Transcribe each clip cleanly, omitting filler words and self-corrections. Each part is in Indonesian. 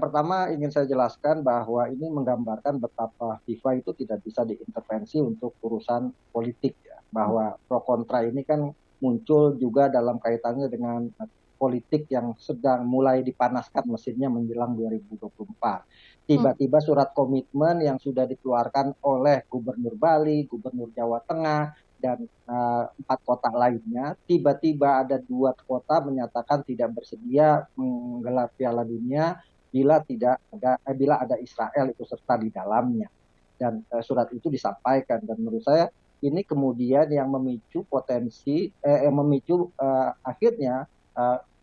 pertama ingin saya jelaskan bahwa ini menggambarkan betapa FIFA itu tidak bisa diintervensi untuk urusan politik ya. Bahwa pro kontra ini kan muncul juga dalam kaitannya dengan politik yang sedang mulai dipanaskan mesinnya menjelang 2024. Hmm. Tiba-tiba surat komitmen yang sudah dikeluarkan oleh Gubernur Bali, Gubernur Jawa Tengah, dan 4 kota lainnya, tiba-tiba ada 2 kota menyatakan tidak bersedia menggelar Piala Dunia bila ada Israel ikut serta di dalamnya. Dan surat itu disampaikan, dan menurut saya ini kemudian yang memicu akhirnya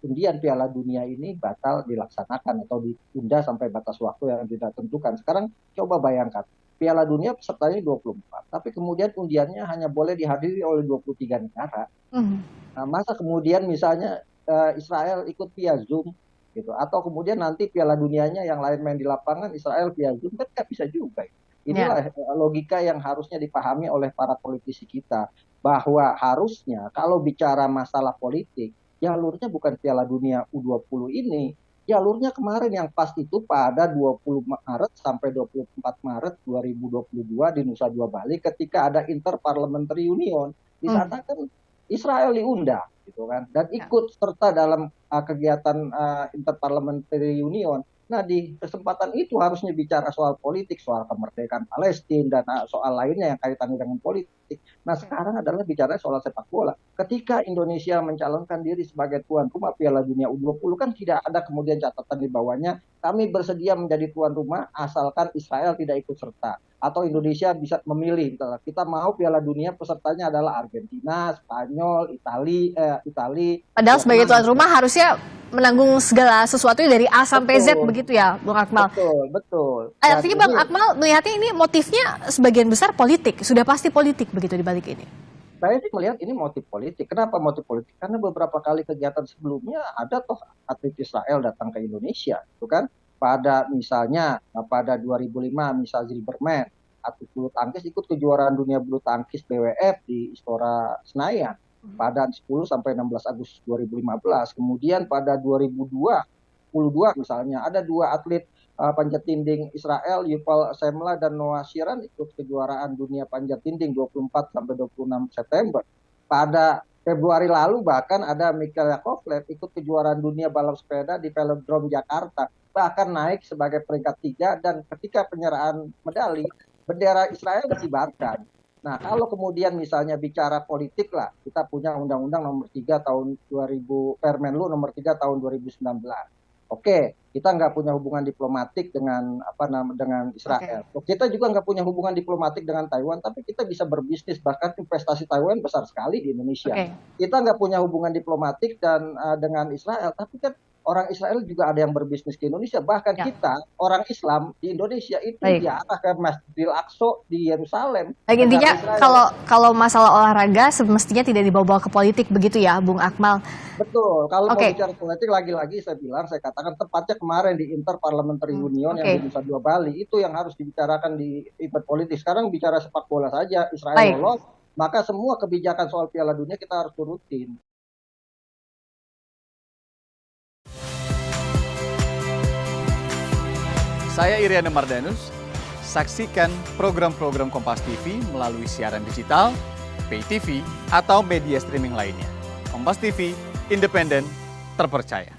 undian Piala Dunia ini batal dilaksanakan atau ditunda sampai batas waktu yang tidak tentukan. Sekarang coba bayangkan, Piala Dunia pesertanya 24, tapi kemudian undiannya hanya boleh dihadiri oleh 23 negara. Nah, masa kemudian misalnya Israel ikut via Zoom gitu, atau kemudian nanti Piala Dunianya yang lain main di lapangan, Israel via Zoom, kan nggak bisa juga. Inilah logika yang harusnya dipahami oleh para politisi kita, bahwa harusnya kalau bicara masalah politik, jalurnya bukan Piala Dunia U20 ini. Jalurnya kemarin yang pas itu pada 20 Maret sampai 24 Maret 2022 di Nusa Dua Bali, ketika ada Interparliamentary Union. Di sana kan Israel diundang gitu kan, dan ikut serta dalam kegiatan Interparliamentary Union. Nah, di kesempatan itu harusnya bicara soal politik, soal kemerdekaan Palestina, dan soal lainnya yang kaitannya dengan politik. Nah, sekarang adalah bicara soal sepak bola. Ketika Indonesia mencalonkan diri sebagai tuan rumah Piala Dunia U20, kan tidak ada kemudian catatan di bawahnya, kami bersedia menjadi tuan rumah asalkan Israel tidak ikut serta. Atau Indonesia bisa memilih, kita mau Piala Dunia pesertanya adalah Argentina, Spanyol, Itali. Padahal sebagai tuan rumah harusnya menanggung segala sesuatu dari A sampai Z begitu ya, Bung Akmal. Betul. Artinya Bang Akmal melihatnya ini motifnya sebagian besar politik, sudah pasti politik begitu di balik ini. Saya sih melihat ini motif politik. Kenapa motif politik? Karena beberapa kali kegiatan sebelumnya ada toh atlet Israel datang ke Indonesia, itu kan? Pada 2005 misal Zilberman, atlet bulu tangkis ikut kejuaraan dunia bulu tangkis BWF di Istora Senayan pada 10 sampai 16 Agustus 2015. Kemudian pada 2022 misalnya ada 2 atlet panjat tinding Israel, Yuval Semla dan Noah Shiran ikut kejuaraan dunia panjat tinding 24 sampai 26 September. Pada Februari lalu bahkan ada Mikhail Yakovlev ikut kejuaraan dunia balap sepeda di Velodrome Jakarta, bahkan naik sebagai peringkat 3, dan ketika penyerahan medali bendera Israel dikibarkan. Nah, kalau kemudian misalnya bicara politik lah, kita punya Undang-Undang nomor 3 tahun 2000, Permenlu nomor 3 tahun 2019. Oke, kita nggak punya hubungan diplomatik dengan Israel. Kita juga nggak punya hubungan diplomatik dengan Taiwan, tapi kita bisa berbisnis, bahkan investasi Taiwan besar sekali di Indonesia. Kita nggak punya hubungan diplomatik dengan Israel, tapi kan orang Israel juga ada yang berbisnis ke Indonesia. Bahkan kita, orang Islam di Indonesia itu diarah ke Masjidil Aqsa di Yerusalem. Intinya kalau masalah olahraga semestinya tidak dibawa-bawa ke politik begitu ya, Bung Akmal. Betul. Kalau mau bicara politik, lagi-lagi saya katakan tepatnya kemarin di Interparliamentary Union yang di Nusa Dua Bali, itu yang harus dibicarakan di event politik. Sekarang bicara sepak bola saja, Israel lolos, maka semua kebijakan soal Piala Dunia kita harus turutin. Saya Iriana Mardanus, saksikan program-program Kompas TV melalui siaran digital, pay TV, atau media streaming lainnya. Kompas TV, independen, terpercaya.